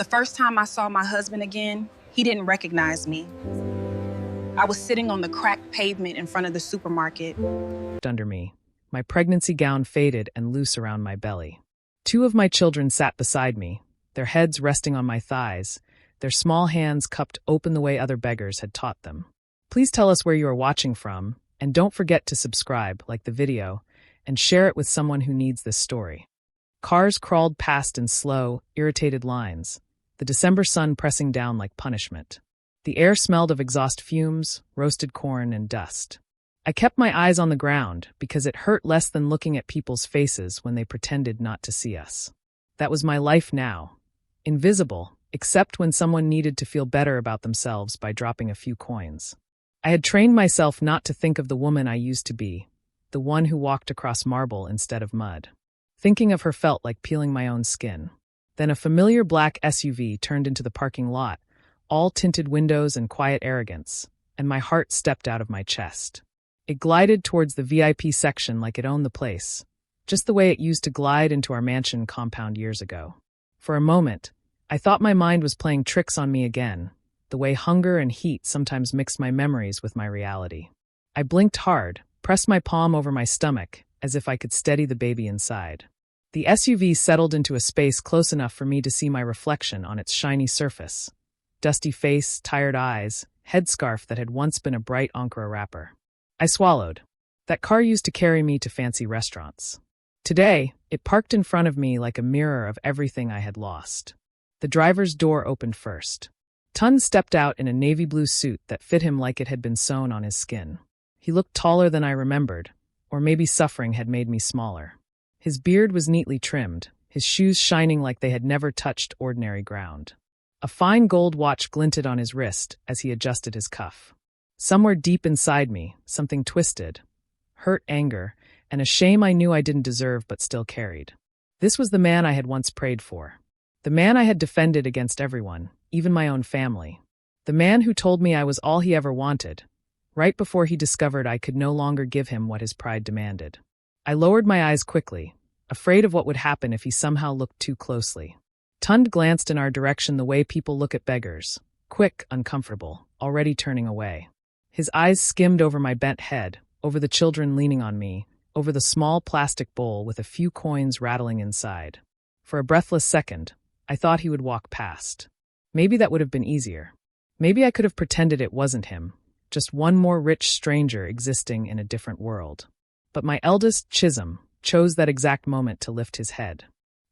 The first time I saw my husband again, he didn't recognize me. I was sitting on the cracked pavement in front of the supermarket. Under me, my pregnancy gown faded and loose around my belly. Two of my children sat beside me, their heads resting on my thighs, their small hands cupped open the way other beggars had taught them. Please tell us where you are watching from, and don't forget to subscribe, like the video, and share it with someone who needs this story. Cars crawled past in slow, irritated lines, the December sun pressing down like punishment. The air smelled of exhaust fumes, roasted corn, and dust. I kept my eyes on the ground because it hurt less than looking at people's faces when they pretended not to see us. That was my life now. Invisible, except when someone needed to feel better about themselves by dropping a few coins. I had trained myself not to think of the woman I used to be, the one who walked across marble instead of mud. Thinking of her felt like peeling my own skin. Then a familiar black SUV turned into the parking lot, all tinted windows and quiet arrogance, and my heart stepped out of my chest. It glided towards the VIP section like it owned the place, just the way it used to glide into our mansion compound years ago. For a moment, I thought my mind was playing tricks on me again, the way hunger and heat sometimes mixed my memories with my reality. I blinked hard, pressed my palm over my stomach, as if I could steady the baby inside. The SUV settled into a space close enough for me to see my reflection on its shiny surface. Dusty face, tired eyes, headscarf that had once been a bright Ankara wrapper. I swallowed. That car used to carry me to fancy restaurants. Today, it parked in front of me like a mirror of everything I had lost. The driver's door opened first. Tunde stepped out in a navy blue suit that fit him like it had been sewn on his skin. He looked taller than I remembered, or maybe suffering had made me smaller. His beard was neatly trimmed, his shoes shining like they had never touched ordinary ground. A fine gold watch glinted on his wrist as he adjusted his cuff. Somewhere deep inside me, something twisted, hurt anger, and a shame I knew I didn't deserve but still carried. This was the man I had once prayed for. The man I had defended against everyone, even my own family. The man who told me I was all he ever wanted, right before he discovered I could no longer give him what his pride demanded. I lowered my eyes quickly, afraid of what would happen if he somehow looked too closely. Tunde glanced in our direction the way people look at beggars, quick, uncomfortable, already turning away. His eyes skimmed over my bent head, over the children leaning on me, over the small plastic bowl with a few coins rattling inside. For a breathless second, I thought he would walk past. Maybe that would have been easier. Maybe I could have pretended it wasn't him, just one more rich stranger existing in a different world. But my eldest, Chisholm, chose that exact moment to lift his head.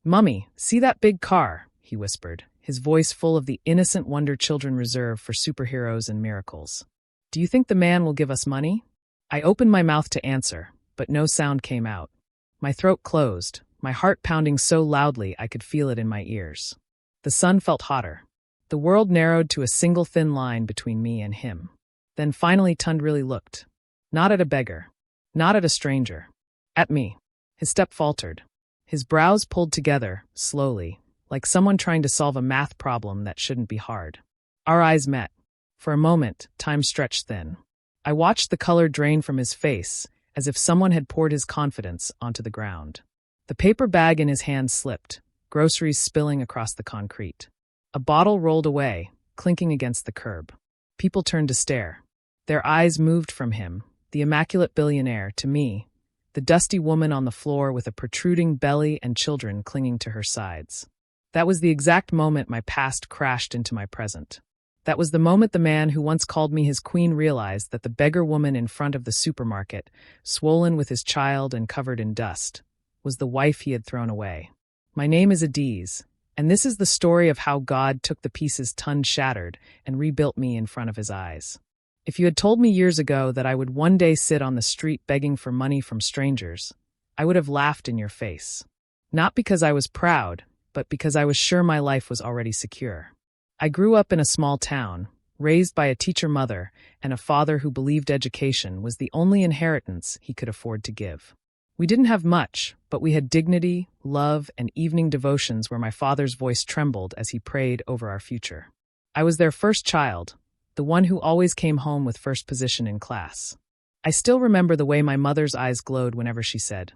"Mummy, see that big car?" he whispered, his voice full of the innocent wonder children reserve for superheroes and miracles. "Do you think the man will give us money?" I opened my mouth to answer, but no sound came out. My throat closed, my heart pounding so loudly I could feel it in my ears. The sun felt hotter. The world narrowed to a single thin line between me and him. Then finally Tunde really looked. Not at a beggar. Not at a stranger. At me. His step faltered. His brows pulled together, slowly, like someone trying to solve a math problem that shouldn't be hard. Our eyes met. For a moment, time stretched thin. I watched the color drain from his face, as if someone had poured his confidence onto the ground. The paper bag in his hand slipped, groceries spilling across the concrete. A bottle rolled away, clinking against the curb. People turned to stare. Their eyes moved from him, the immaculate billionaire, to me, the dusty woman on the floor with a protruding belly and children clinging to her sides. That was the exact moment my past crashed into my present. That was the moment the man who once called me his queen realized that the beggar woman in front of the supermarket, swollen with his child and covered in dust, was the wife he had thrown away. My name is Adaeze, and this is the story of how God took the pieces Tunde shattered and rebuilt me in front of his eyes. If you had told me years ago that I would one day sit on the street begging for money from strangers, I would have laughed in your face. Not because I was proud, but because I was sure my life was already secure. I grew up in a small town, raised by a teacher mother and a father who believed education was the only inheritance he could afford to give. We didn't have much, but we had dignity, love, and evening devotions where my father's voice trembled as he prayed over our future. I was their first child, the one who always came home with first position in class. I still remember the way my mother's eyes glowed whenever she said,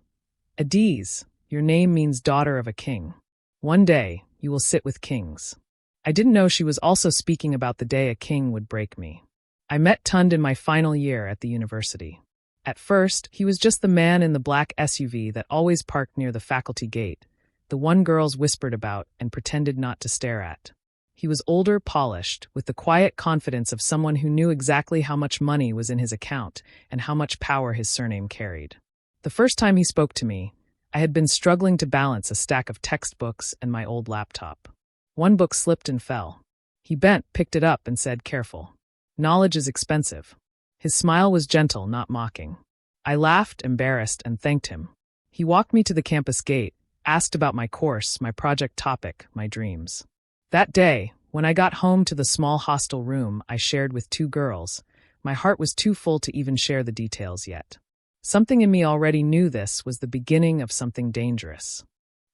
"Adaeze, your name means daughter of a king. One day, you will sit with kings." I didn't know she was also speaking about the day a king would break me. I met Tunde in my final year at the university. At first, he was just the man in the black SUV that always parked near the faculty gate, the one girls whispered about and pretended not to stare at. He was older, polished, with the quiet confidence of someone who knew exactly how much money was in his account and how much power his surname carried. The first time he spoke to me, I had been struggling to balance a stack of textbooks and my old laptop. One book slipped and fell. He bent, picked it up, and said, "Careful. Knowledge is expensive." His smile was gentle, not mocking. I laughed, embarrassed, and thanked him. He walked me to the campus gate, asked about my course, my project topic, my dreams. That day, when I got home to the small hostel room I shared with two girls, my heart was too full to even share the details yet. Something in me already knew this was the beginning of something dangerous.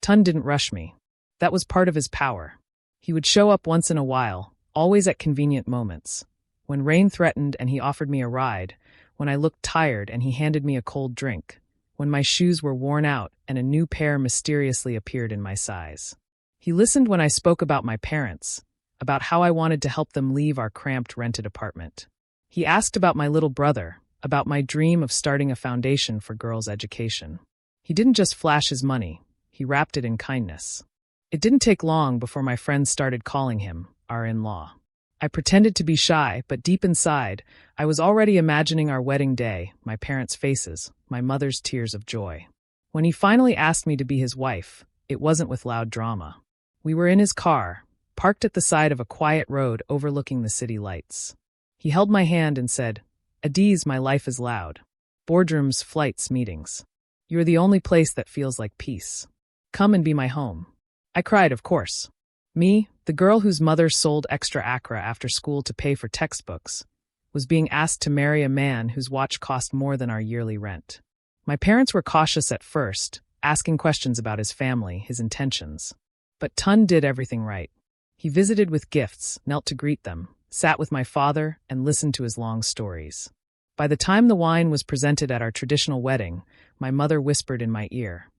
Tunde didn't rush me. That was part of his power. He would show up once in a while, always at convenient moments. When rain threatened and he offered me a ride, when I looked tired and he handed me a cold drink, when my shoes were worn out and a new pair mysteriously appeared in my size. He listened when I spoke about my parents, about how I wanted to help them leave our cramped rented apartment. He asked about my little brother, about my dream of starting a foundation for girls' education. He didn't just flash his money, he wrapped it in kindness. It didn't take long before my friends started calling him our in-law. I pretended to be shy, but deep inside, I was already imagining our wedding day, my parents' faces, my mother's tears of joy. When he finally asked me to be his wife, it wasn't with loud drama. We were in his car, parked at the side of a quiet road overlooking the city lights. He held my hand and said, "Adaeze, my life is loud. Boardrooms, flights, meetings. You're the only place that feels like peace. Come and be my home." I cried, of course. Me, the girl whose mother sold extra Accra after school to pay for textbooks, was being asked to marry a man whose watch cost more than our yearly rent. My parents were cautious at first, asking questions about his family, his intentions. But Tunde did everything right. He visited with gifts, knelt to greet them, sat with my father, and listened to his long stories. By the time the wine was presented at our traditional wedding, my mother whispered in my ear,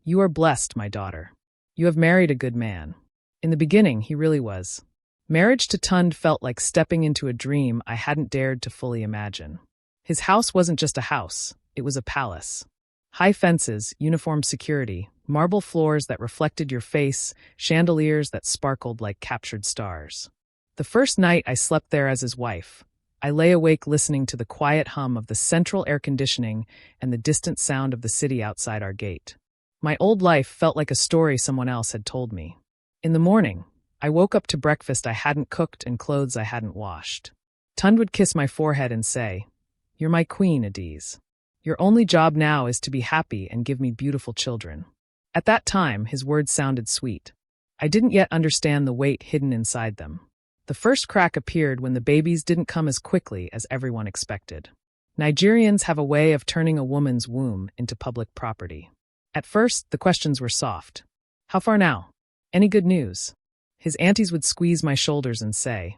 "You are blessed, my daughter. You have married a good man." In the beginning, he really was. Marriage to Tunde felt like stepping into a dream I hadn't dared to fully imagine. His house wasn't just a house, it was a palace. High fences, uniformed security, marble floors that reflected your face, chandeliers that sparkled like captured stars. The first night I slept there as his wife, I lay awake listening to the quiet hum of the central air conditioning and the distant sound of the city outside our gate. My old life felt like a story someone else had told me. In the morning, I woke up to breakfast I hadn't cooked and clothes I hadn't washed. Tunde would kiss my forehead and say, "You're my queen, Adaeze. Your only job now is to be happy and give me beautiful children." At that time, his words sounded sweet. I didn't yet understand the weight hidden inside them. The first crack appeared when the babies didn't come as quickly as everyone expected. Nigerians have a way of turning a woman's womb into public property. At first, the questions were soft. "How far now? Any good news?" His aunties would squeeze my shoulders and say,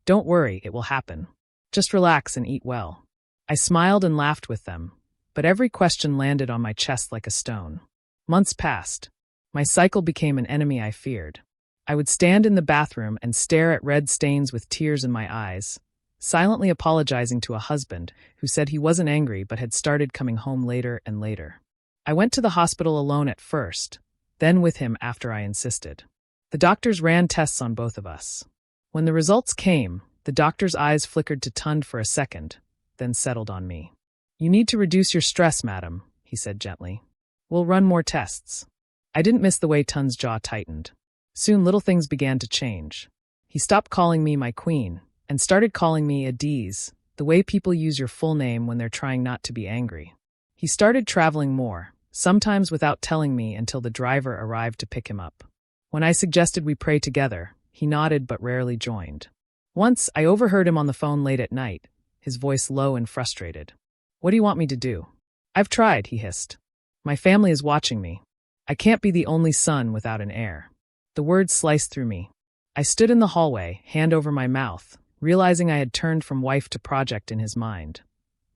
"Don't worry, it will happen. Just relax and eat well." I smiled and laughed with them, but every question landed on my chest like a stone. Months passed. My cycle became an enemy I feared. I would stand in the bathroom and stare at red stains with tears in my eyes, silently apologizing to a husband who said he wasn't angry but had started coming home later and later. I went to the hospital alone at first, then with him after I insisted. The doctors ran tests on both of us. When the results came, the doctor's eyes flickered to Tunde for a second, then settled on me. "You need to reduce your stress, madam," he said gently. "We'll run more tests." I didn't miss the way Tunde's jaw tightened. Soon little things began to change. He stopped calling me my queen and started calling me Adaeze, the way people use your full name when they're trying not to be angry. He started traveling more, sometimes without telling me until the driver arrived to pick him up. When I suggested we pray together, he nodded but rarely joined. Once, I overheard him on the phone late at night, his voice low and frustrated. "What do you want me to do?" "I've tried," he hissed. "My family is watching me. I can't be the only son without an heir." The words sliced through me. I stood in the hallway, hand over my mouth, realizing I had turned from wife to project in his mind,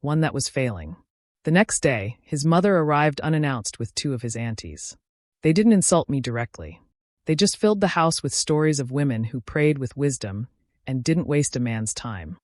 one that was failing. The next day, his mother arrived unannounced with two of his aunties. They didn't insult me directly. They just filled the house with stories of women who prayed with wisdom and didn't waste a man's time.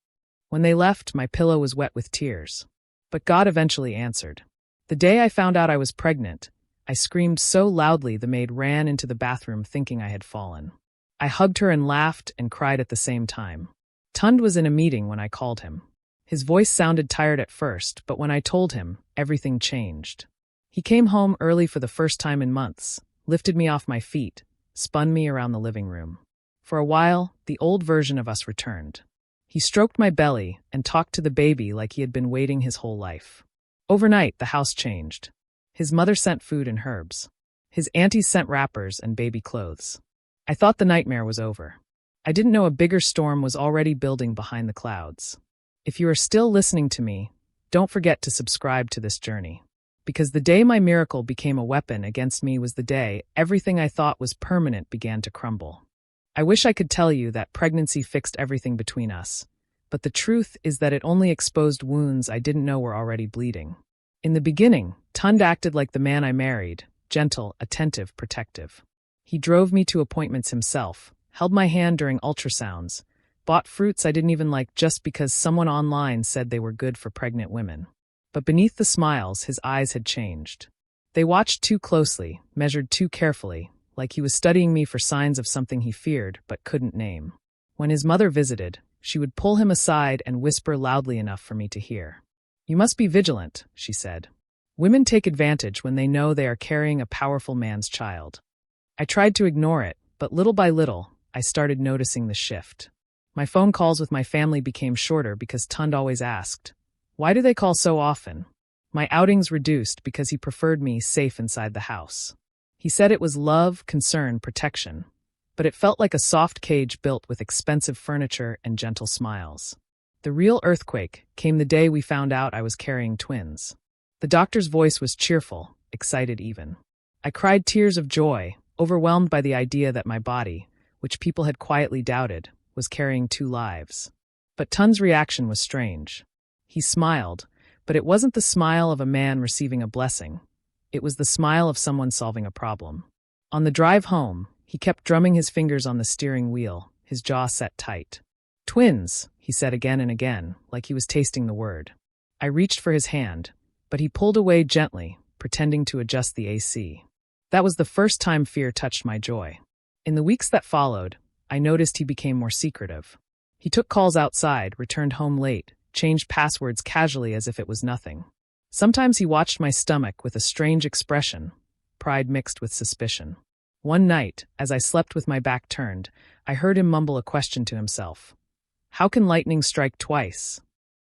When they left, my pillow was wet with tears. But God eventually answered. The day I found out I was pregnant, I screamed so loudly the maid ran into the bathroom thinking I had fallen. I hugged her and laughed and cried at the same time. Tunde was in a meeting when I called him. His voice sounded tired at first, but when I told him, everything changed. He came home early for the first time in months, lifted me off my feet, spun me around the living room. For a while, the old version of us returned. He stroked my belly and talked to the baby like he had been waiting his whole life. Overnight, the house changed. His mother sent food and herbs. His aunties sent wrappers and baby clothes. I thought the nightmare was over. I didn't know a bigger storm was already building behind the clouds. If you are still listening to me, don't forget to subscribe to this journey. Because the day my miracle became a weapon against me was the day everything I thought was permanent began to crumble. I wish I could tell you that pregnancy fixed everything between us, but the truth is that it only exposed wounds I didn't know were already bleeding. In the beginning, Tunde acted like the man I married, gentle, attentive, protective. He drove me to appointments himself, held my hand during ultrasounds, bought fruits I didn't even like just because someone online said they were good for pregnant women. But beneath the smiles, his eyes had changed. They watched too closely, measured too carefully, like he was studying me for signs of something he feared but couldn't name. When his mother visited, she would pull him aside and whisper loudly enough for me to hear. "You must be vigilant," she said. "Women take advantage when they know they are carrying a powerful man's child." I tried to ignore it, but little by little, I started noticing the shift. My phone calls with my family became shorter because Tunde always asked, "Why do they call so often?" My outings reduced because he preferred me safe inside the house. He said it was love, concern, protection, but it felt like a soft cage built with expensive furniture and gentle smiles. The real earthquake came the day we found out I was carrying twins. The doctor's voice was cheerful, excited even. I cried tears of joy, overwhelmed by the idea that my body, which people had quietly doubted, was carrying 2 lives. But Tunde's reaction was strange. He smiled, but it wasn't the smile of a man receiving a blessing. It was the smile of someone solving a problem. On the drive home, he kept drumming his fingers on the steering wheel, his jaw set tight. "Twins," he said again and again, like he was tasting the word. I reached for his hand, but he pulled away gently, pretending to adjust the AC. That was the first time fear touched my joy. In the weeks that followed, I noticed he became more secretive. He took calls outside, returned home late, changed passwords casually as if it was nothing. Sometimes he watched my stomach with a strange expression, pride mixed with suspicion. One night, as I slept with my back turned, I heard him mumble a question to himself. "How can lightning strike twice?"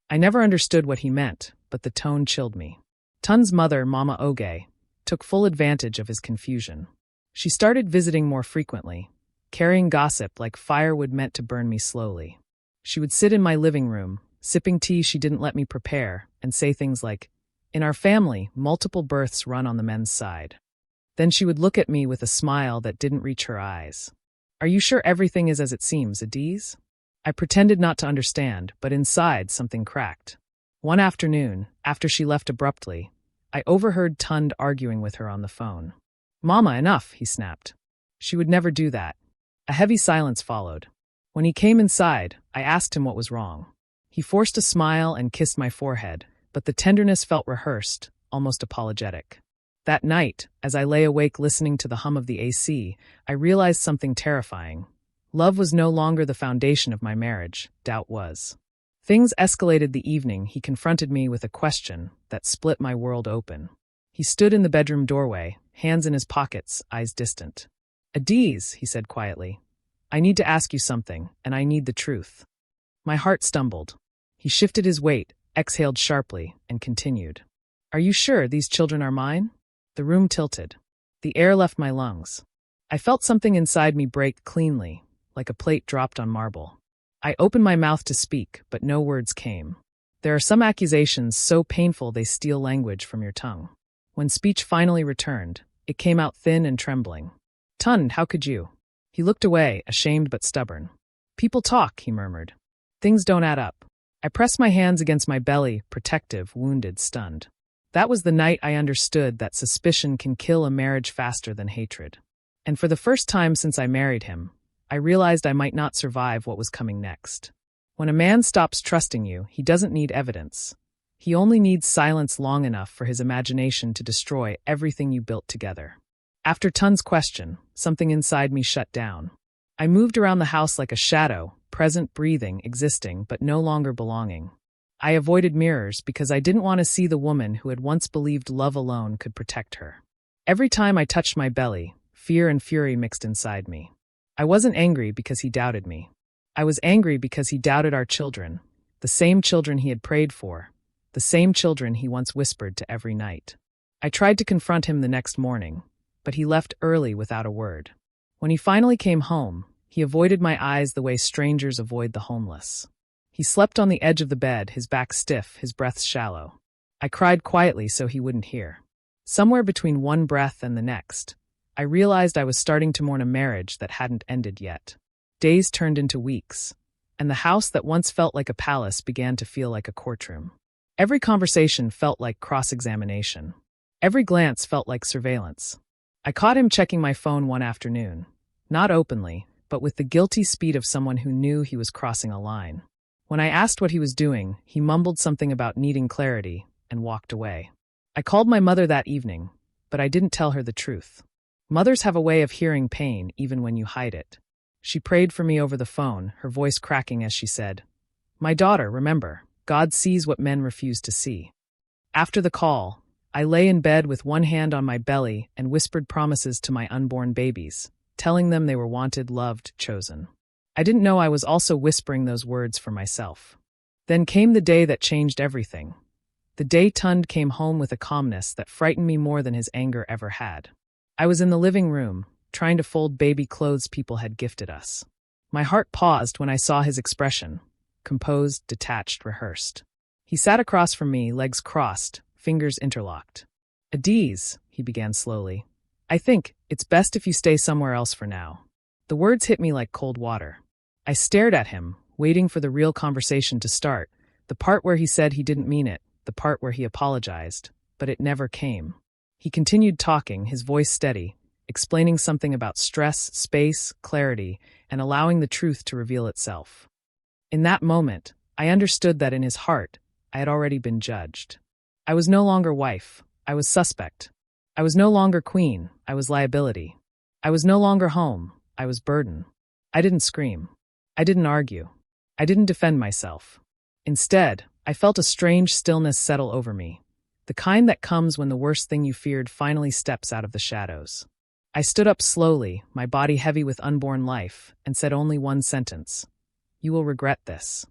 I never understood what he meant, but the tone chilled me. Tunde's mother, Mama Adaeze, took full advantage of his confusion. She started visiting more frequently, carrying gossip like firewood meant to burn me slowly. She would sit in my living room, sipping tea she didn't let me prepare, and say things like, "In our family, multiple births run on the men's side." Then she would look at me with a smile that didn't reach her eyes. "Are you sure everything is as it seems, Adaeze?" I pretended not to understand, but inside something cracked. One afternoon, after she left abruptly, I overheard Tunde arguing with her on the phone. "Mama, enough," he snapped. She would never do that. A heavy silence followed. When he came inside, I asked him what was wrong. He forced a smile and kissed my forehead, but the tenderness felt rehearsed, almost apologetic. That night, as I lay awake listening to the hum of the AC, I realized something terrifying. Love was no longer the foundation of my marriage, doubt was. Things escalated the evening he confronted me with a question that split my world open. He stood in the bedroom doorway, hands in his pockets, eyes distant. "Adaeze," he said quietly, "I need to ask you something, and I need the truth." My heart stumbled. He shifted his weight, exhaled sharply, and continued. "Are you sure these children are mine?" The room tilted. The air left my lungs. I felt something inside me break cleanly, like a plate dropped on marble. I opened my mouth to speak, but no words came. There are some accusations so painful they steal language from your tongue. When speech finally returned, it came out thin and trembling. "Tunde, how could you?" He looked away, ashamed but stubborn. "People talk," he murmured. "Things don't add up." I pressed my hands against my belly, protective, wounded, stunned. That was the night I understood that suspicion can kill a marriage faster than hatred. And for the first time since I married him, I realized I might not survive what was coming next. When a man stops trusting you, he doesn't need evidence. He only needs silence long enough for his imagination to destroy everything you built together. After Tunde's question, something inside me shut down. I moved around the house like a shadow, present, breathing, existing, but no longer belonging. I avoided mirrors because I didn't want to see the woman who had once believed love alone could protect her. Every time I touched my belly, fear and fury mixed inside me. I wasn't angry because he doubted me. I was angry because he doubted our children, the same children he had prayed for, the same children he once whispered to every night. I tried to confront him the next morning, but he left early without a word. When he finally came home, he avoided my eyes the way strangers avoid the homeless. He slept on the edge of the bed, his back stiff, his breath shallow. I cried quietly so he wouldn't hear. Somewhere between one breath and the next, I realized I was starting to mourn a marriage that hadn't ended yet. Days turned into weeks, and the house that once felt like a palace began to feel like a courtroom. Every conversation felt like cross-examination. Every glance felt like surveillance. I caught him checking my phone one afternoon, not openly, but with the guilty speed of someone who knew he was crossing a line. When I asked what he was doing, he mumbled something about needing clarity and walked away. I called my mother that evening, but I didn't tell her the truth. Mothers have a way of hearing pain even when you hide it. She prayed for me over the phone, her voice cracking as she said, "My daughter, remember, God sees what men refuse to see." After the call, I lay in bed with one hand on my belly and whispered promises to my unborn babies, telling them they were wanted, loved, chosen. I didn't know I was also whispering those words for myself. Then came the day that changed everything. The day Tunde came home with a calmness that frightened me more than his anger ever had. I was in the living room, trying to fold baby clothes people had gifted us. My heart paused when I saw his expression, composed, detached, rehearsed. He sat across from me, legs crossed, fingers interlocked. "Adaeze," he began slowly, "I think it's best if you stay somewhere else for now." The words hit me like cold water. I stared at him, waiting for the real conversation to start, the part where he said he didn't mean it, the part where he apologized, but it never came. He continued talking, his voice steady, explaining something about stress, space, clarity, and allowing the truth to reveal itself. In that moment, I understood that in his heart, I had already been judged. I was no longer wife, I was suspect. I was no longer queen, I was liability. I was no longer home, I was burden. I didn't scream. I didn't argue. I didn't defend myself. Instead, I felt a strange stillness settle over me, the kind that comes when the worst thing you feared finally steps out of the shadows. I stood up slowly, my body heavy with unborn life, and said only one sentence. "You will regret this."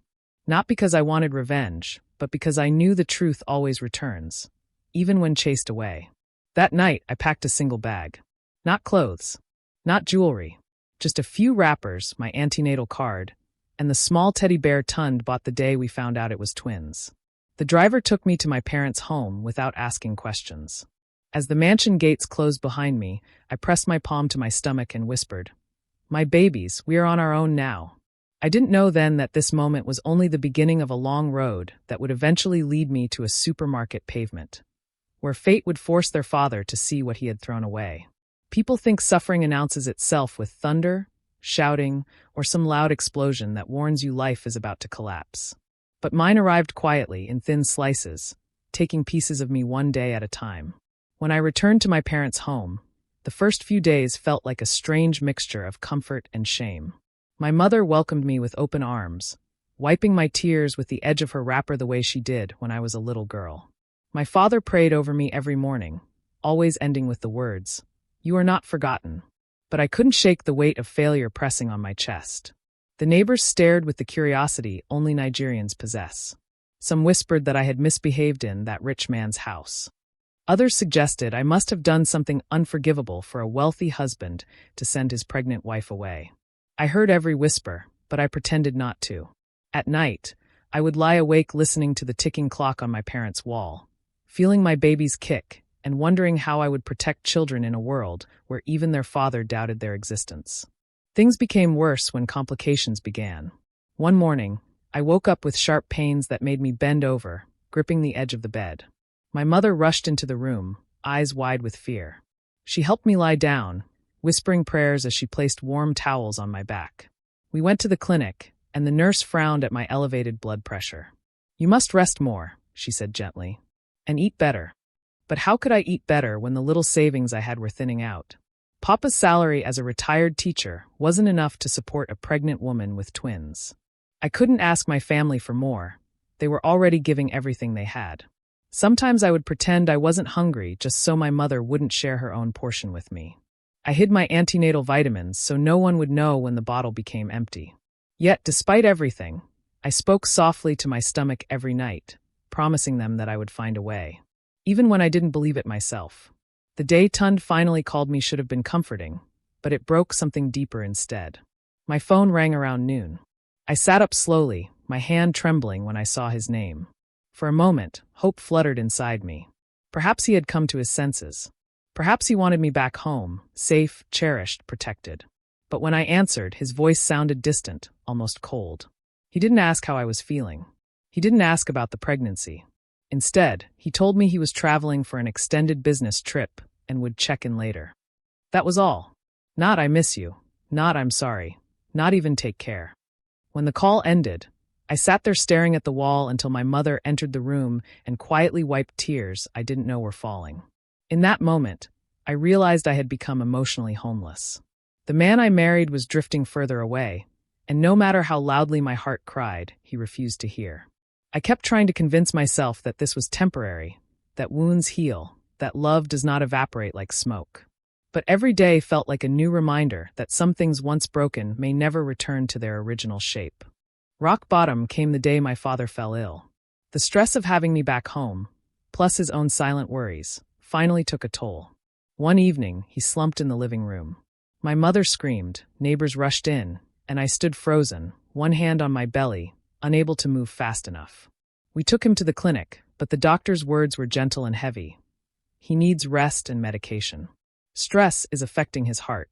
Not because I wanted revenge, but because I knew the truth always returns, even when chased away. That night, I packed a single bag. Not clothes, not jewelry, just a few wrappers, my antenatal card, and the small teddy bear Tunde bought the day we found out it was twins. The driver took me to my parents' home without asking questions. As the mansion gates closed behind me, I pressed my palm to my stomach and whispered, "My babies, we are on our own now." I didn't know then that this moment was only the beginning of a long road that would eventually lead me to a supermarket pavement, where fate would force their father to see what he had thrown away. People think suffering announces itself with thunder, shouting, or some loud explosion that warns you life is about to collapse. But mine arrived quietly in thin slices, taking pieces of me one day at a time. When I returned to my parents' home, the first few days felt like a strange mixture of comfort and shame. My mother welcomed me with open arms, wiping my tears with the edge of her wrapper the way she did when I was a little girl. My father prayed over me every morning, always ending with the words, "You are not forgotten." But I couldn't shake the weight of failure pressing on my chest. The neighbors stared with the curiosity only Nigerians possess. Some whispered that I had misbehaved in that rich man's house. Others suggested I must have done something unforgivable for a wealthy husband to send his pregnant wife away. I heard every whisper, but I pretended not to. At night, I would lie awake listening to the ticking clock on my parents' wall, feeling my babies kick, and wondering how I would protect children in a world where even their father doubted their existence. Things became worse when complications began. One morning, I woke up with sharp pains that made me bend over, gripping the edge of the bed. My mother rushed into the room, eyes wide with fear. She helped me lie down, whispering prayers as she placed warm towels on my back. We went to the clinic, and the nurse frowned at my elevated blood pressure. "You must rest more," she said gently, "and eat better." But how could I eat better when the little savings I had were thinning out? Papa's salary as a retired teacher wasn't enough to support a pregnant woman with twins. I couldn't ask my family for more. They were already giving everything they had. Sometimes I would pretend I wasn't hungry just so my mother wouldn't share her own portion with me. I hid my antenatal vitamins so no one would know when the bottle became empty. Yet, despite everything, I spoke softly to my stomach every night, promising them that I would find a way, even when I didn't believe it myself. The day Tunde finally called me should have been comforting, but it broke something deeper instead. My phone rang around noon. I sat up slowly, my hand trembling when I saw his name. For a moment, hope fluttered inside me. Perhaps he had come to his senses. Perhaps he wanted me back home, safe, cherished, protected. But when I answered, his voice sounded distant, almost cold. He didn't ask how I was feeling. He didn't ask about the pregnancy. Instead, he told me he was traveling for an extended business trip and would check in later. That was all. Not "I miss you," not "I'm sorry," not even "take care." When the call ended, I sat there staring at the wall until my mother entered the room and quietly wiped tears I didn't know were falling. In that moment, I realized I had become emotionally homeless. The man I married was drifting further away, and no matter how loudly my heart cried, he refused to hear. I kept trying to convince myself that this was temporary, that wounds heal, that love does not evaporate like smoke. But every day felt like a new reminder that some things once broken may never return to their original shape. Rock bottom came the day my father fell ill. The stress of having me back home, plus his own silent worries, finally took a toll. One evening, he slumped in the living room. My mother screamed, neighbors rushed in, and I stood frozen, one hand on my belly, unable to move fast enough. We took him to the clinic, but the doctor's words were gentle and heavy. He needs rest and medication. Stress is affecting his heart.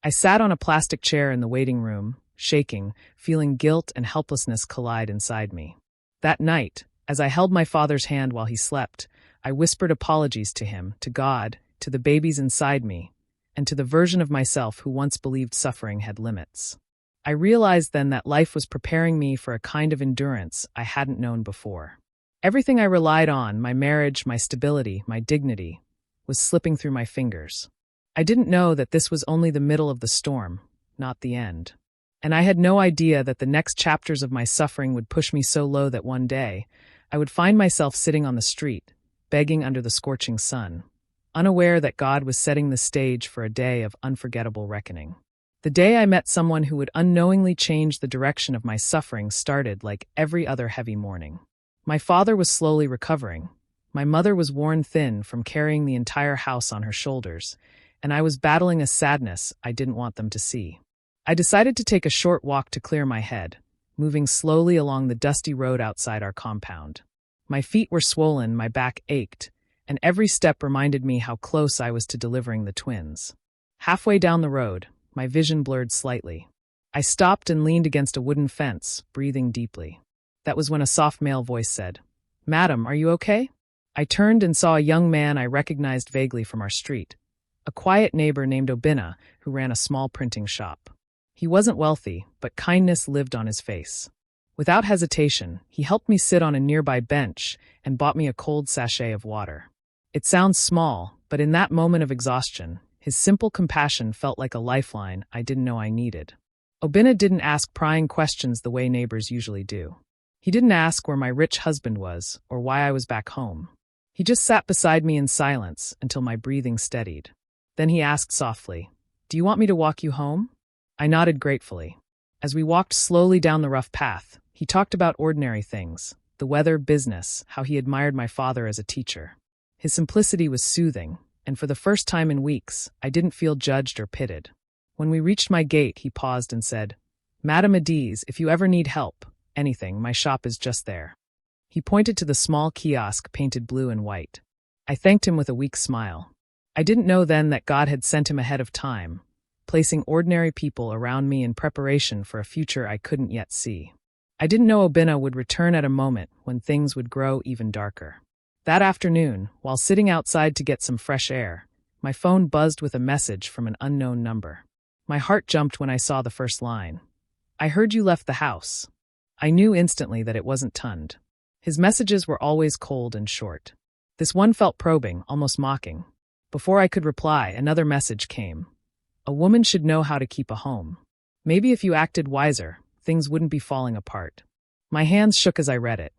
I sat on a plastic chair in the waiting room, shaking, feeling guilt and helplessness collide inside me. That night, as I held my father's hand while he slept, I whispered apologies to him, to God, to the babies inside me, and to the version of myself who once believed suffering had limits. I realized then that life was preparing me for a kind of endurance I hadn't known before. Everything I relied on, my marriage, my stability, my dignity, was slipping through my fingers. I didn't know that this was only the middle of the storm, not the end. And I had no idea that the next chapters of my suffering would push me so low that one day, I would find myself sitting on the street, begging under the scorching sun, unaware that God was setting the stage for a day of unforgettable reckoning. The day I met someone who would unknowingly change the direction of my suffering started like every other heavy morning. My father was slowly recovering. My mother was worn thin from carrying the entire house on her shoulders, and I was battling a sadness I didn't want them to see. I decided to take a short walk to clear my head, moving slowly along the dusty road outside our compound. My feet were swollen, my back ached, and every step reminded me how close I was to delivering the twins. Halfway down the road, my vision blurred slightly. I stopped and leaned against a wooden fence, breathing deeply. That was when a soft male voice said, "Madam, are you okay?" I turned and saw a young man I recognized vaguely from our street, a quiet neighbor named Obinna who ran a small printing shop. He wasn't wealthy, but kindness lived on his face. Without hesitation, he helped me sit on a nearby bench and bought me a cold sachet of water. It sounds small, but in that moment of exhaustion, his simple compassion felt like a lifeline I didn't know I needed. Obinna didn't ask prying questions the way neighbors usually do. He didn't ask where my rich husband was or why I was back home. He just sat beside me in silence until my breathing steadied. Then he asked softly, "Do you want me to walk you home?" I nodded gratefully. As we walked slowly down the rough path, he talked about ordinary things, the weather, business, how he admired my father as a teacher. His simplicity was soothing, and for the first time in weeks, I didn't feel judged or pitted. When we reached my gate, he paused and said, "Madam Adaeze, if you ever need help, anything, my shop is just there." He pointed to the small kiosk painted blue and white. I thanked him with a weak smile. I didn't know then that God had sent him ahead of time, placing ordinary people around me in preparation for a future I couldn't yet see. I didn't know Obinna would return at a moment when things would grow even darker. That afternoon, while sitting outside to get some fresh air, My phone buzzed with a message from an unknown number. My heart jumped when I saw the first line. "I heard you left the house." I knew instantly that it wasn't Tunde. His messages were always cold and short. This one felt probing, almost mocking. Before I could reply, another message came. "A woman should know how to keep a home. Maybe if you acted wiser, things wouldn't be falling apart." My hands shook as I read it.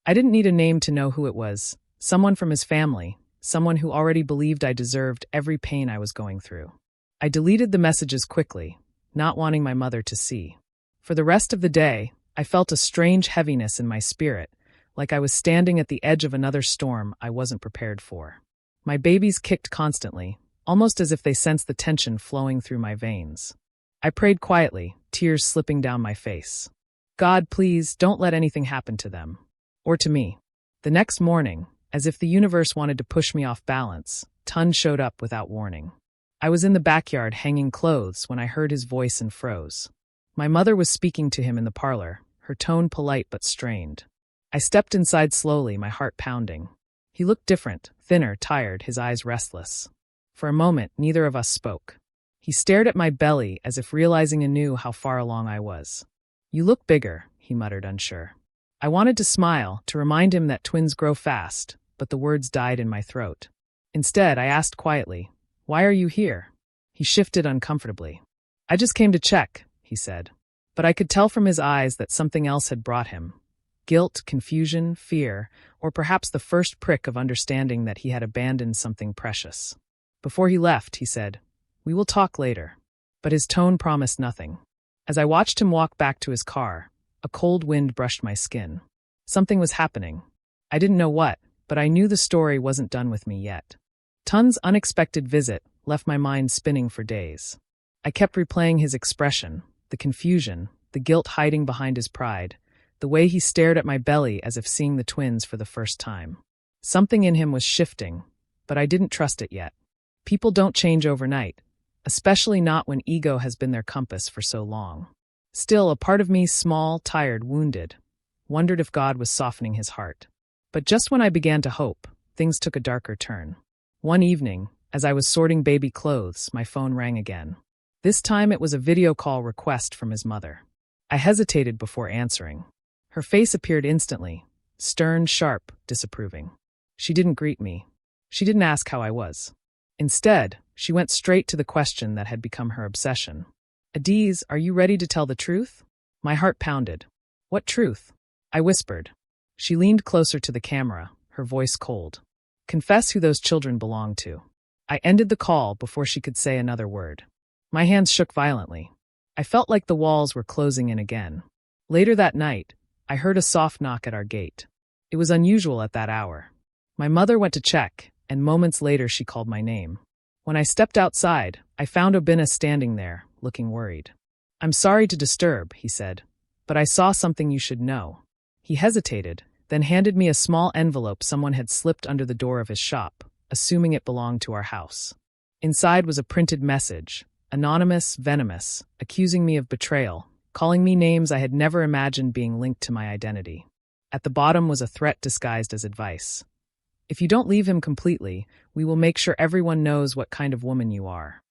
I didn't need a name to know who it was. Someone from his family, someone who already believed I deserved every pain I was going through. I deleted the messages quickly, not wanting my mother to see. For the rest of the day, I felt a strange heaviness in my spirit, like I was standing at the edge of another storm I wasn't prepared for. My babies kicked constantly, almost as if they sensed the tension flowing through my veins. I prayed quietly, tears slipping down my face. "God, please, don't let anything happen to them. Or to me." The next morning, as if the universe wanted to push me off balance, Tunde showed up without warning. I was in the backyard hanging clothes when I heard his voice and froze. My mother was speaking to him in the parlor, her tone polite but strained. I stepped inside slowly, my heart pounding. He looked different, thinner, tired, his eyes restless. For a moment, neither of us spoke. He stared at my belly as if realizing anew how far along I was. "You look bigger," he muttered, unsure. I wanted to smile, to remind him that twins grow fast, but the words died in my throat. Instead, I asked quietly, "Why are you here?" He shifted uncomfortably. "I just came to check," he said. But I could tell from his eyes that something else had brought him. Guilt, confusion, fear, or perhaps the first prick of understanding that he had abandoned something precious. Before he left, he said, "We will talk later." But his tone promised nothing. As I watched him walk back to his car, a cold wind brushed my skin. Something was happening. I didn't know what, but I knew the story wasn't done with me yet. Tunde's unexpected visit left my mind spinning for days. I kept replaying his expression, the confusion, the guilt hiding behind his pride, the way he stared at my belly as if seeing the twins for the first time. Something in him was shifting, but I didn't trust it yet. People don't change overnight, especially not when ego has been their compass for so long. Still, a part of me, small, tired, wounded, wondered if God was softening his heart. But just when I began to hope, things took a darker turn. One evening, as I was sorting baby clothes, my phone rang again. This time it was a video call request from his mother. I hesitated before answering. Her face appeared instantly, stern, sharp, disapproving. She didn't greet me. She didn't ask how I was. Instead, she went straight to the question that had become her obsession. "Adaeze, are you ready to tell the truth?" My heart pounded. "What truth?" I whispered. She leaned closer to the camera, her voice cold. "Confess who those children belong to." I ended the call before she could say another word. My hands shook violently. I felt like the walls were closing in again. Later that night, I heard a soft knock at our gate. It was unusual at that hour. My mother went to check, and moments later she called my name. When I stepped outside, I found Adaeze standing there, looking worried. "I'm sorry to disturb," he said, "but I saw something you should know." He hesitated, then handed me a small envelope someone had slipped under the door of his shop, assuming it belonged to our house. Inside was a printed message, anonymous, venomous, accusing me of betrayal, calling me names I had never imagined being linked to my identity. At the bottom was a threat disguised as advice. "If you don't leave him completely, we will make sure everyone knows what kind of woman you are."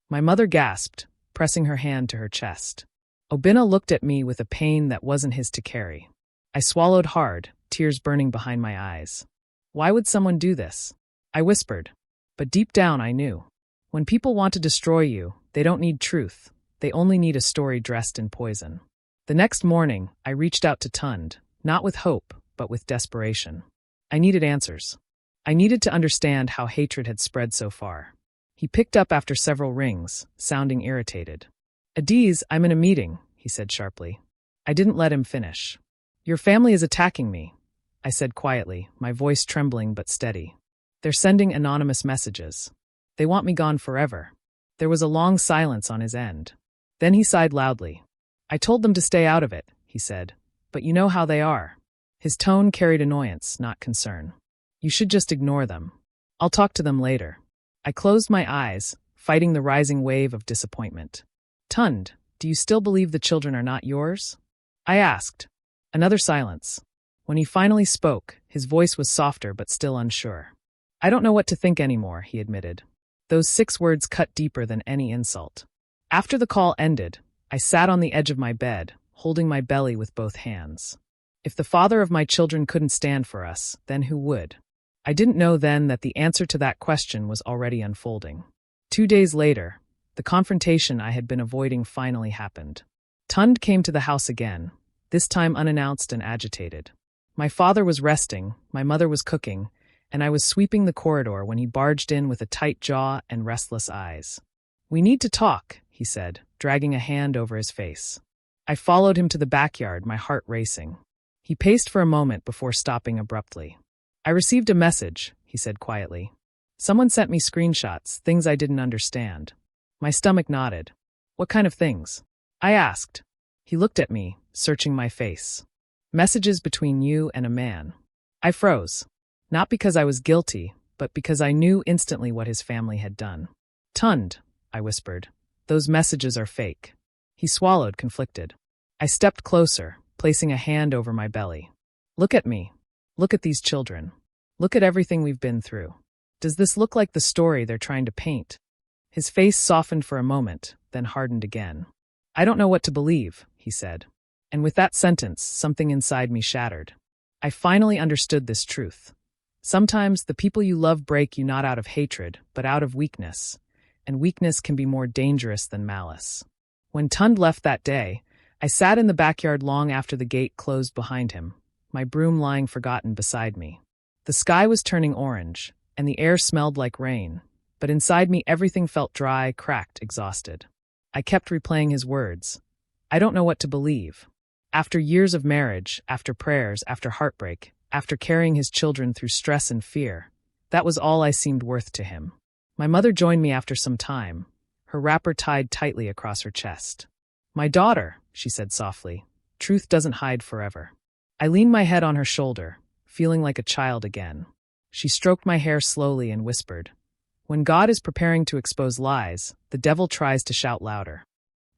My mother gasped, pressing her hand to her chest. Adaeze looked at me with a pain that wasn't his to carry. I swallowed hard, tears burning behind my eyes. "Why would someone do this?" I whispered. But deep down I knew. When people want to destroy you, they don't need truth. They only need a story dressed in poison. The next morning, I reached out to Tunde, not with hope, but with desperation. I needed answers. I needed to understand how hatred had spread so far. He picked up after several rings, sounding irritated. "Adaeze, I'm in a meeting," he said sharply. I didn't let him finish. "Your family is attacking me," I said quietly, my voice trembling but steady. "They're sending anonymous messages. They want me gone forever." There was a long silence on his end. Then he sighed loudly. "I told them to stay out of it," he said. "But you know how they are." His tone carried annoyance, not concern. "You should just ignore them. I'll talk to them later." I closed my eyes, fighting the rising wave of disappointment. "Tunde, do you still believe the children are not yours?" I asked. Another silence. When he finally spoke, his voice was softer but still unsure. "I don't know what to think anymore," he admitted. Those 6 words cut deeper than any insult. After the call ended, I sat on the edge of my bed, holding my belly with both hands. If the father of my children couldn't stand for us, then who would? I didn't know then that the answer to that question was already unfolding. 2 days later, the confrontation I had been avoiding finally happened. Tunde came to the house again, this time unannounced and agitated. My father was resting, my mother was cooking, and I was sweeping the corridor when he barged in with a tight jaw and restless eyes. "We need to talk," he said, dragging a hand over his face. I followed him to the backyard, my heart racing. He paced for a moment before stopping abruptly. "I received a message," he said quietly. "Someone sent me screenshots, things I didn't understand." My stomach nodded. "What kind of things?" I asked. He looked at me, searching my face. "Messages between you and a man." I froze. Not because I was guilty, but because I knew instantly what his family had done. "Tunde," I whispered, "those messages are fake." He swallowed, conflicted. I stepped closer, placing a hand over my belly. "Look at me. Look at these children. Look at everything we've been through. Does this look like the story they're trying to paint?" His face softened for a moment, then hardened again. "I don't know what to believe," he said. And with that sentence, something inside me shattered. I finally understood this truth. Sometimes the people you love break you not out of hatred, but out of weakness, and weakness can be more dangerous than malice. When Tunde left that day, I sat in the backyard long after the gate closed behind him, my broom lying forgotten beside me. The sky was turning orange, and the air smelled like rain, but inside me everything felt dry, cracked, exhausted. I kept replaying his words. I don't know what to believe. After years of marriage, after prayers, after heartbreak, after carrying his children through stress and fear, that was all I seemed worth to him. My mother joined me after some time, her wrapper tied tightly across her chest. "My daughter," she said softly, "truth doesn't hide forever." I leaned my head on her shoulder, feeling like a child again. She stroked my hair slowly and whispered, "When God is preparing to expose lies, the devil tries to shout louder."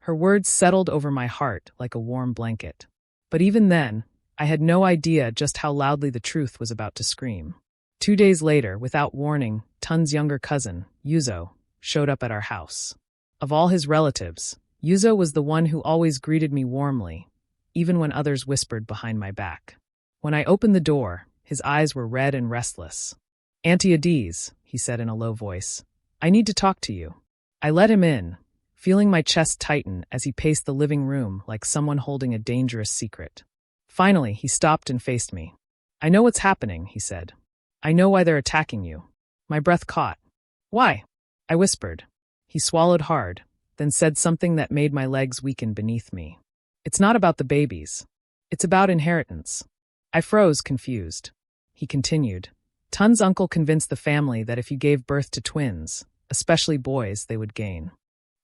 Her words settled over my heart like a warm blanket. But even then, I had no idea just how loudly the truth was about to scream. 2 days later, without warning, Tunde's younger cousin, Yuzo, showed up at our house. Of all his relatives, Yuzo was the one who always greeted me warmly, even when others whispered behind my back. When I opened the door, his eyes were red and restless. "Auntie Adaeze," he said in a low voice, "I need to talk to you." I let him in, feeling my chest tighten as he paced the living room like someone holding a dangerous secret. Finally, he stopped and faced me. "I know what's happening," he said. "I know why they're attacking you." My breath caught. "Why?" I whispered. He swallowed hard, then said something that made my legs weaken beneath me. "It's not about the babies. It's about inheritance." I froze, confused. He continued. "Tunde's uncle convinced the family that if you gave birth to twins, especially boys, they would gain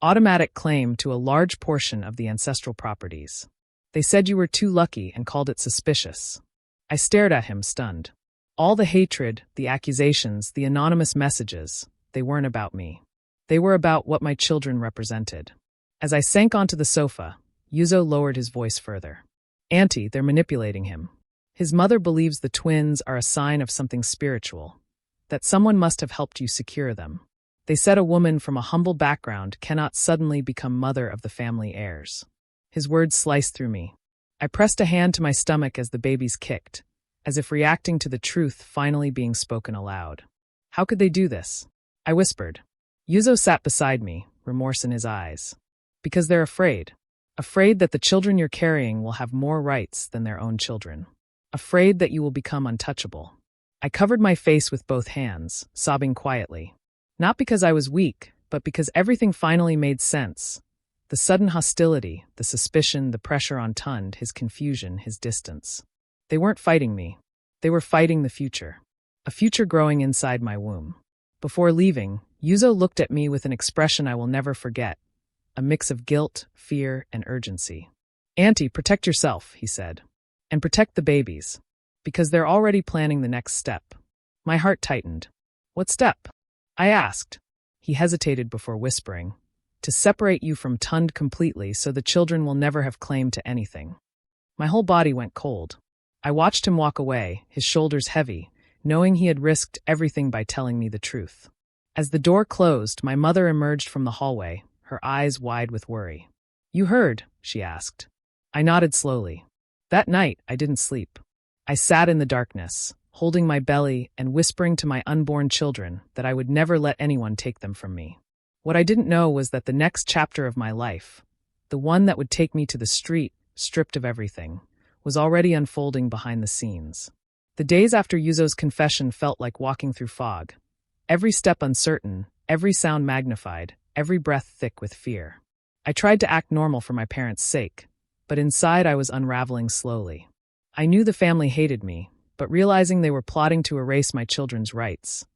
automatic claim to a large portion of the ancestral properties. They said you were too lucky and called it suspicious." I stared at him, stunned. All the hatred, the accusations, the anonymous messages, they weren't about me. They were about what my children represented. As I sank onto the sofa, Yuzo lowered his voice further. "Auntie, they're manipulating him. His mother believes the twins are a sign of something spiritual, that someone must have helped you secure them. They said a woman from a humble background cannot suddenly become mother of the family heirs." His words sliced through me. I pressed a hand to my stomach as the babies kicked, as if reacting to the truth finally being spoken aloud. "How could they do this?" I whispered. Yuzo sat beside me, remorse in his eyes. "Because they're afraid. Afraid that the children you're carrying will have more rights than their own children. Afraid that you will become untouchable." I covered my face with both hands, sobbing quietly. Not because I was weak, but because everything finally made sense. The sudden hostility, the suspicion, the pressure on Tunde, his confusion, his distance. They weren't fighting me. They were fighting the future. A future growing inside my womb. Before leaving, Yuzo looked at me with an expression I will never forget. A mix of guilt, fear, and urgency. "Auntie, protect yourself," he said. "And protect the babies. Because they're already planning the next step." My heart tightened. "What step?" I asked. He hesitated before whispering. "To separate you from Tunde completely so the children will never have claim to anything." My whole body went cold. I watched him walk away, his shoulders heavy, knowing he had risked everything by telling me the truth. As the door closed, my mother emerged from the hallway, her eyes wide with worry. "You heard?" she asked. I nodded slowly. That night, I didn't sleep. I sat in the darkness, holding my belly and whispering to my unborn children that I would never let anyone take them from me. What I didn't know was that the next chapter of my life, the one that would take me to the street, stripped of everything, was already unfolding behind the scenes. The days after Yuzo's confession felt like walking through fog. Every step uncertain, every sound magnified, every breath thick with fear. I tried to act normal for my parents' sake, but inside I was unraveling slowly. I knew the family hated me, but realizing they were plotting to erase my children's rights,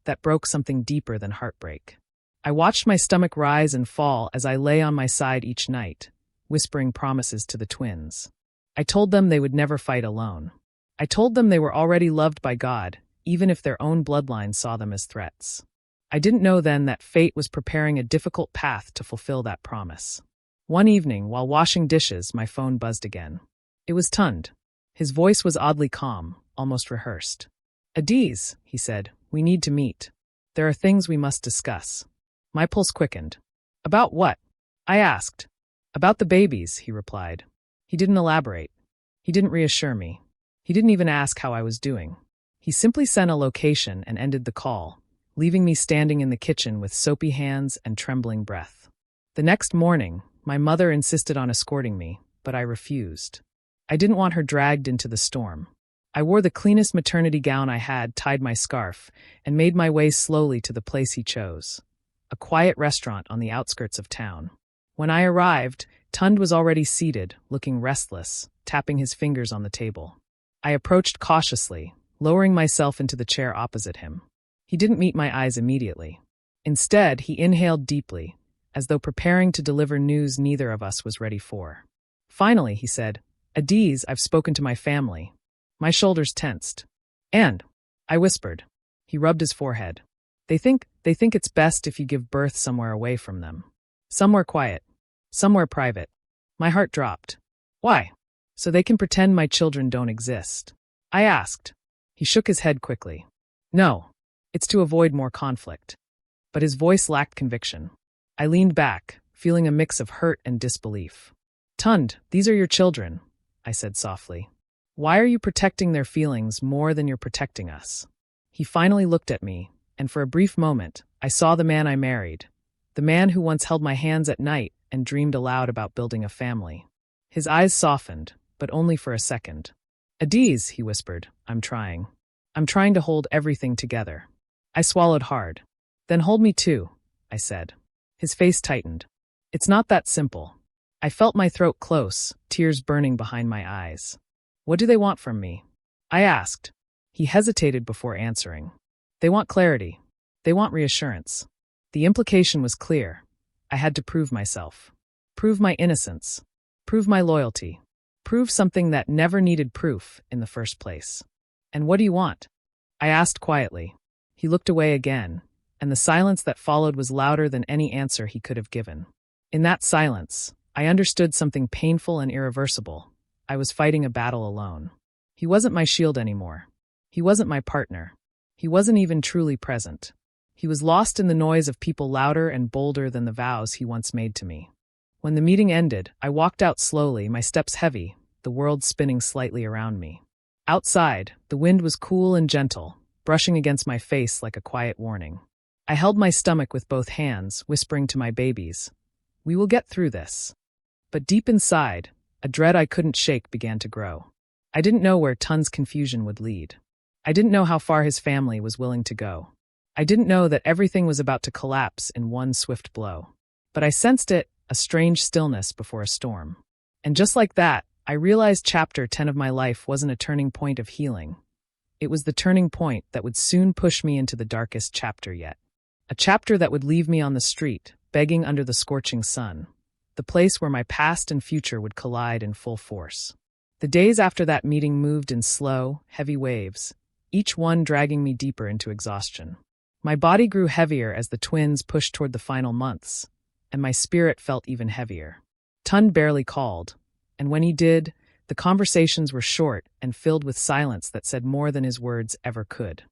that broke something deeper than heartbreak. I watched my stomach rise and fall as I lay on my side each night, whispering promises to the twins. I told them they would never fight alone. I told them they were already loved by God, even if their own bloodline saw them as threats. I didn't know then that fate was preparing a difficult path to fulfill that promise. One evening, while washing dishes, my phone buzzed again. It was Tunde. His voice was oddly calm, almost rehearsed. "Adaeze," he said, "we need to meet. There are things we must discuss." My pulse quickened. "About what?" I asked. "About the babies," he replied. He didn't elaborate. He didn't reassure me. He didn't even ask how I was doing. He simply sent a location and ended the call, leaving me standing in the kitchen with soapy hands and trembling breath. The next morning, my mother insisted on escorting me, but I refused. I didn't want her dragged into the storm. I wore the cleanest maternity gown I had, tied my scarf, and made my way slowly to the place he chose, a quiet restaurant on the outskirts of town. When I arrived, Tunde was already seated, looking restless, tapping his fingers on the table. I approached cautiously, lowering myself into the chair opposite him. He didn't meet my eyes immediately. Instead, he inhaled deeply, as though preparing to deliver news neither of us was ready for. Finally, he said, "Adaeze, I've spoken to my family." My shoulders tensed. "And?" I whispered. He rubbed his forehead. They think it's best if you give birth somewhere away from them. Somewhere quiet. Somewhere private." My heart dropped. "Why?" "So they can pretend my children don't exist." I asked. He shook his head quickly. "No, it's to avoid more conflict." But his voice lacked conviction. I leaned back, feeling a mix of hurt and disbelief. "Tunde, these are your children," I said softly. "Why are you protecting their feelings more than you're protecting us?" He finally looked at me, and for a brief moment, I saw the man I married, the man who once held my hands at night and dreamed aloud about building a family. His eyes softened, but only for a second. "Adaeze," he whispered, I'm trying to hold everything together." I swallowed hard. "Then hold me too," I said. His face tightened. "It's not that simple." I felt my throat close, tears burning behind my eyes. "What do they want from me?" I asked. He hesitated before answering. "They want clarity. They want reassurance." The implication was clear. I had to prove myself. Prove my innocence. Prove my loyalty. Prove something that never needed proof in the first place. "And what do you want?" I asked quietly. He looked away again, and the silence that followed was louder than any answer he could have given. In that silence, I understood something painful and irreversible. I was fighting a battle alone. He wasn't my shield anymore. He wasn't my partner. He wasn't even truly present. He was lost in the noise of people louder and bolder than the vows he once made to me. When the meeting ended, I walked out slowly, my steps heavy, the world spinning slightly around me. Outside, the wind was cool and gentle, brushing against my face like a quiet warning. I held my stomach with both hands, whispering to my babies, "We will get through this." But deep inside, a dread I couldn't shake began to grow. I didn't know where Tunde's confusion would lead. I didn't know how far his family was willing to go. I didn't know that everything was about to collapse in one swift blow. But I sensed it, a strange stillness before a storm. And just like that, I realized chapter 10 of my life wasn't a turning point of healing. It was the turning point that would soon push me into the darkest chapter yet. A chapter that would leave me on the street, begging under the scorching sun. The place where my past and future would collide in full force. The days after that meeting moved in slow, heavy waves, each one dragging me deeper into exhaustion. My body grew heavier as the twins pushed toward the final months, and my spirit felt even heavier. Tunde barely called, and when he did, the conversations were short and filled with silence that said more than his words ever could.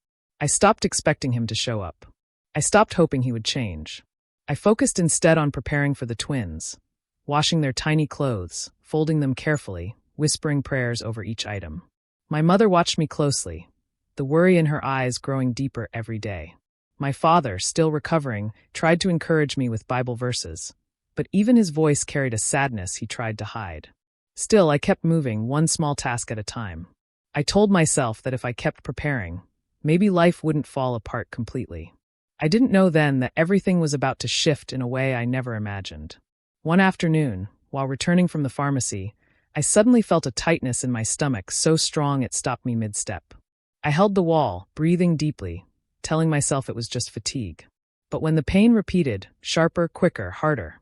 I stopped expecting him to show up. I I stopped hoping he would change. I focused instead on preparing for the twins, washing their tiny clothes, folding them carefully, whispering prayers over each item. My mother watched me closely, the worry in her eyes growing deeper every day. My father, still recovering, tried to encourage me with Bible verses, but even his voice carried a sadness he tried to hide. Still, I kept moving, one small task at a time. I told myself that if I kept preparing, maybe life wouldn't fall apart completely. I didn't know then that everything was about to shift in a way I never imagined. One afternoon, while returning from the pharmacy, I suddenly felt a tightness in my stomach so strong it stopped me mid-step. I held the wall, breathing deeply, telling myself it was just fatigue. But when the pain repeated, sharper, quicker, harder,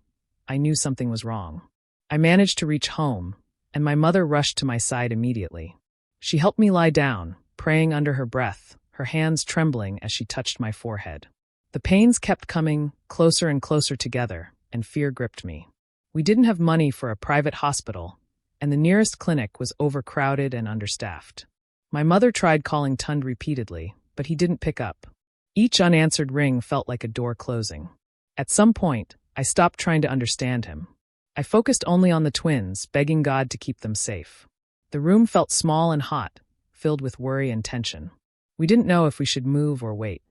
I knew something was wrong. I managed to reach home, and my mother rushed to my side immediately. She helped me lie down, praying under her breath, her hands trembling as she touched my forehead. The pains kept coming closer and closer together, and fear gripped me. We didn't have money for a private hospital, and the nearest clinic was overcrowded and understaffed. My mother tried calling Tunde repeatedly, but he didn't pick up. Each unanswered ring felt like a door closing. At some point, I stopped trying to understand him. I focused only on the twins, begging God to keep them safe. The room felt small and hot, filled with worry and tension. We didn't know if we should move or wait.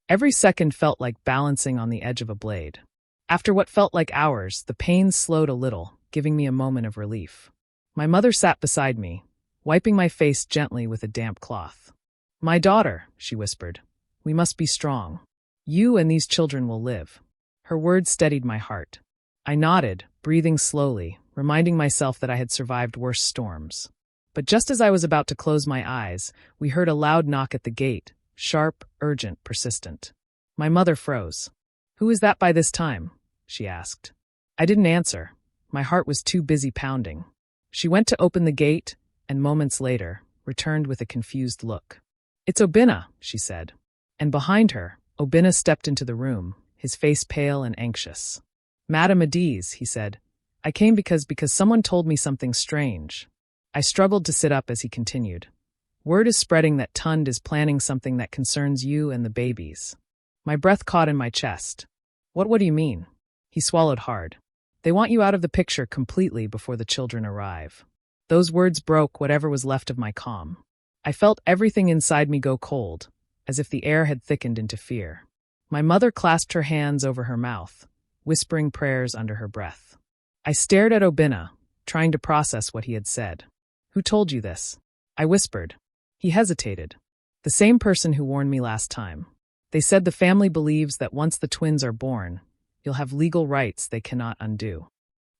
Every second felt like balancing on the edge of a blade. After what felt like hours, the pain slowed a little, giving me a moment of relief. My mother sat beside me, wiping my face gently with a damp cloth. "My daughter," she whispered, "we must be strong. You and these children will live." Her words steadied my heart. I nodded, breathing slowly, reminding myself that I had survived worse storms. But just as I was about to close my eyes, we heard a loud knock at the gate, sharp, urgent, persistent. My mother froze. "Who is that by this time?" she asked. I didn't answer. My heart was too busy pounding. She went to open the gate, and moments later, returned with a confused look. "It's Obinna," she said. And behind her, Obinna stepped into the room, his face pale and anxious. "Madam Adaeze," he said, "I came because someone told me something strange." I struggled to sit up as he continued. "Word is spreading that Tunde is planning something that concerns you and the babies." My breath caught in my chest. What do you mean?" He swallowed hard. "They want you out of the picture completely before the children arrive." Those words broke whatever was left of my calm. I felt everything inside me go cold, as if the air had thickened into fear. My mother clasped her hands over her mouth, whispering prayers under her breath. I stared at Obinna, trying to process what he had said. "Who told you this?" I whispered. He hesitated. "The same person who warned me last time. They said the family believes that once the twins are born, you'll have legal rights they cannot undo."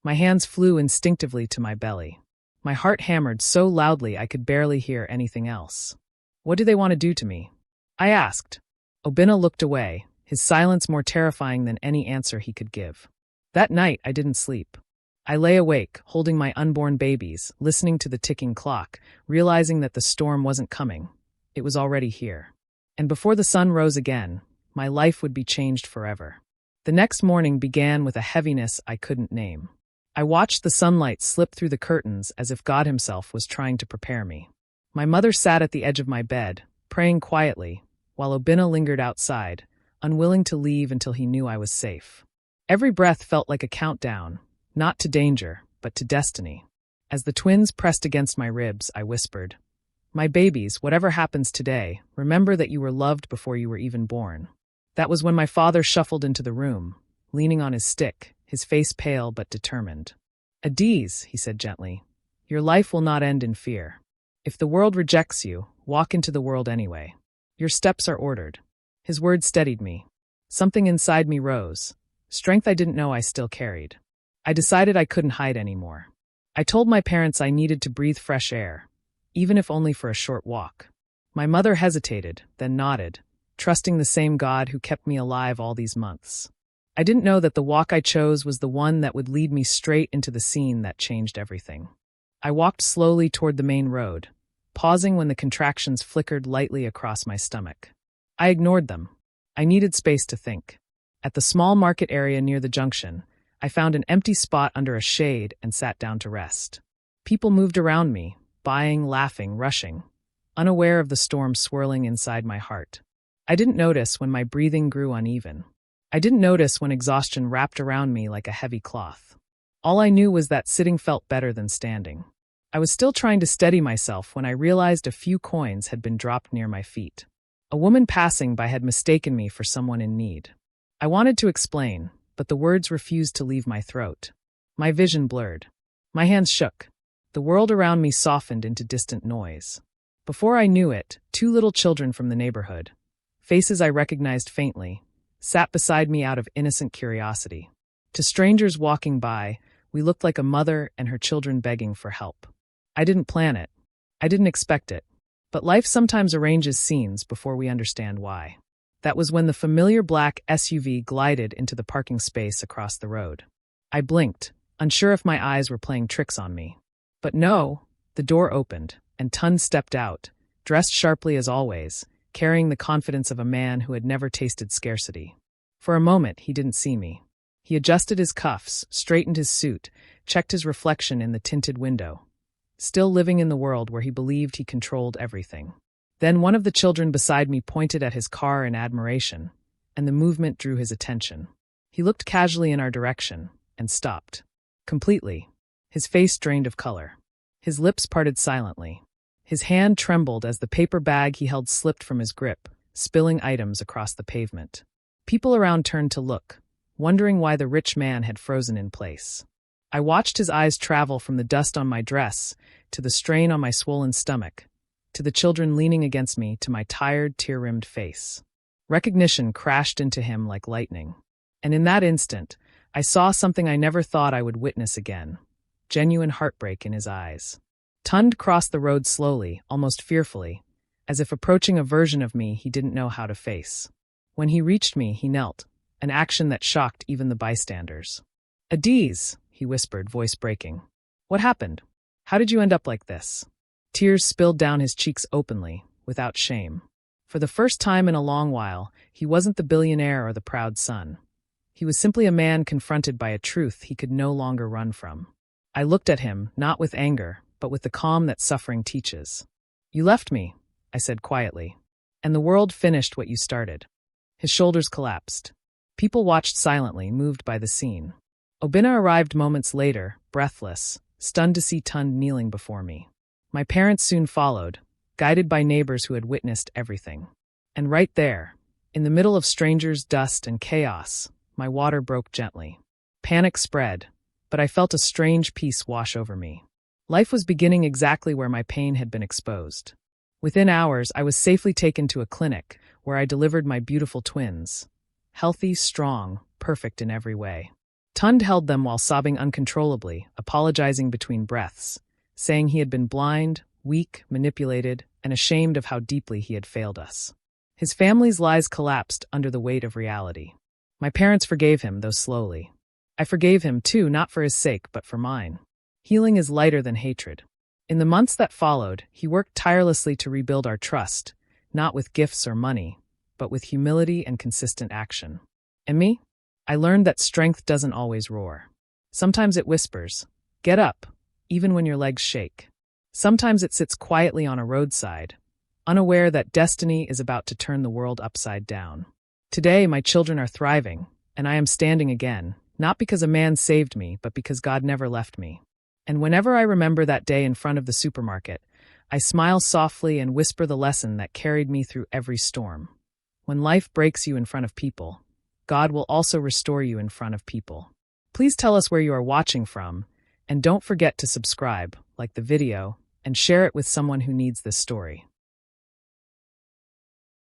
My hands flew instinctively to my belly. My heart hammered so loudly I could barely hear anything else. "What do they want to do to me?" I asked. Obinna looked away, his silence more terrifying than any answer he could give. That night, I didn't sleep. I lay awake, holding my unborn babies, listening to the ticking clock, realizing that the storm wasn't coming. It was already here. And before the sun rose again, my life would be changed forever. The next morning began with a heaviness I couldn't name. I watched the sunlight slip through the curtains as if God himself was trying to prepare me. My mother sat at the edge of my bed, praying quietly, while Obinna lingered outside, unwilling to leave until he knew I was safe. Every breath felt like a countdown, not to danger, but to destiny. As the twins pressed against my ribs, I whispered, "My babies, whatever happens today, remember that you were loved before you were even born." That was when my father shuffled into the room, leaning on his stick, his face pale but determined. "Adaeze," he said gently, "your life will not end in fear. If the world rejects you, walk into the world anyway. Your steps are ordered." His words steadied me. Something inside me rose, strength I didn't know I still carried. I decided I couldn't hide anymore. I told my parents I needed to breathe fresh air, even if only for a short walk. My mother hesitated, then nodded, trusting the same God who kept me alive all these months. I didn't know that the walk I chose was the one that would lead me straight into the scene that changed everything. I walked slowly toward the main road, pausing when the contractions flickered lightly across my stomach. I ignored them. I needed space to think. At the small market area near the junction, I found an empty spot under a shade and sat down to rest. People moved around me, buying, laughing, rushing, unaware of the storm swirling inside my heart. I didn't notice when my breathing grew uneven. I didn't notice when exhaustion wrapped around me like a heavy cloth. All I knew was that sitting felt better than standing. I was still trying to steady myself when I realized a few coins had been dropped near my feet. A woman passing by had mistaken me for someone in need. I wanted to explain, but the words refused to leave my throat. My vision blurred. My hands shook. The world around me softened into distant noise. Before I knew it, 2 little children from the neighborhood, faces I recognized faintly, sat beside me out of innocent curiosity. To strangers walking by, we looked like a mother and her children begging for help. I didn't plan it. I didn't expect it. But life sometimes arranges scenes before we understand why. That was when the familiar black SUV glided into the parking space across the road. I blinked, unsure if my eyes were playing tricks on me. But no, the door opened, and Tunde stepped out, dressed sharply as always, carrying the confidence of a man who had never tasted scarcity. For a moment, he didn't see me. He adjusted his cuffs, straightened his suit, checked his reflection in the tinted window, still living in the world where he believed he controlled everything. Then one of the children beside me pointed at his car in admiration, and the movement drew his attention. He looked casually in our direction, and stopped. Completely. His face drained of color. His lips parted silently. His hand trembled as the paper bag he held slipped from his grip, spilling items across the pavement. People around turned to look, wondering why the rich man had frozen in place. I watched his eyes travel from the dust on my dress, to the strain on my swollen stomach, to the children leaning against me, to my tired, tear-rimmed face. Recognition crashed into him like lightning. And in that instant, I saw something I never thought I would witness again. Genuine heartbreak in his eyes. Tunde crossed the road slowly, almost fearfully, as if approaching a version of me he didn't know how to face. When he reached me, he knelt, an action that shocked even the bystanders. "Adaeze," he whispered, voice breaking. "What happened? How did you end up like this?" Tears spilled down his cheeks openly, without shame. For the first time in a long while, he wasn't the billionaire or the proud son. He was simply a man confronted by a truth he could no longer run from. I looked at him, not with anger, but with the calm that suffering teaches. "You left me," I said quietly, "and the world finished what you started." His shoulders collapsed. People watched silently, moved by the scene. Obinna arrived moments later, breathless, stunned to see Tunde kneeling before me. My parents soon followed, guided by neighbors who had witnessed everything. And right there, in the middle of strangers, dust, and chaos, my water broke gently. Panic spread, but I felt a strange peace wash over me. Life was beginning exactly where my pain had been exposed. Within hours, I was safely taken to a clinic where I delivered my beautiful twins. Healthy, strong, perfect in every way. Tunde held them while sobbing uncontrollably, apologizing between breaths, saying he had been blind, weak, manipulated, and ashamed of how deeply he had failed us. His family's lies collapsed under the weight of reality. My parents forgave him, though slowly. I forgave him, too, not for his sake, but for mine. Healing is lighter than hatred. In the months that followed, he worked tirelessly to rebuild our trust, not with gifts or money, but with humility and consistent action. And me? I learned that strength doesn't always roar. Sometimes it whispers, "Get up," even when your legs shake. Sometimes it sits quietly on a roadside, unaware that destiny is about to turn the world upside down. Today, my children are thriving, and I am standing again, not because a man saved me, but because God never left me. And whenever I remember that day in front of the supermarket, I smile softly and whisper the lesson that carried me through every storm. When life breaks you in front of people, God will also restore you in front of people. Please tell us where you are watching from, and don't forget to subscribe, like the video, and share it with someone who needs this story.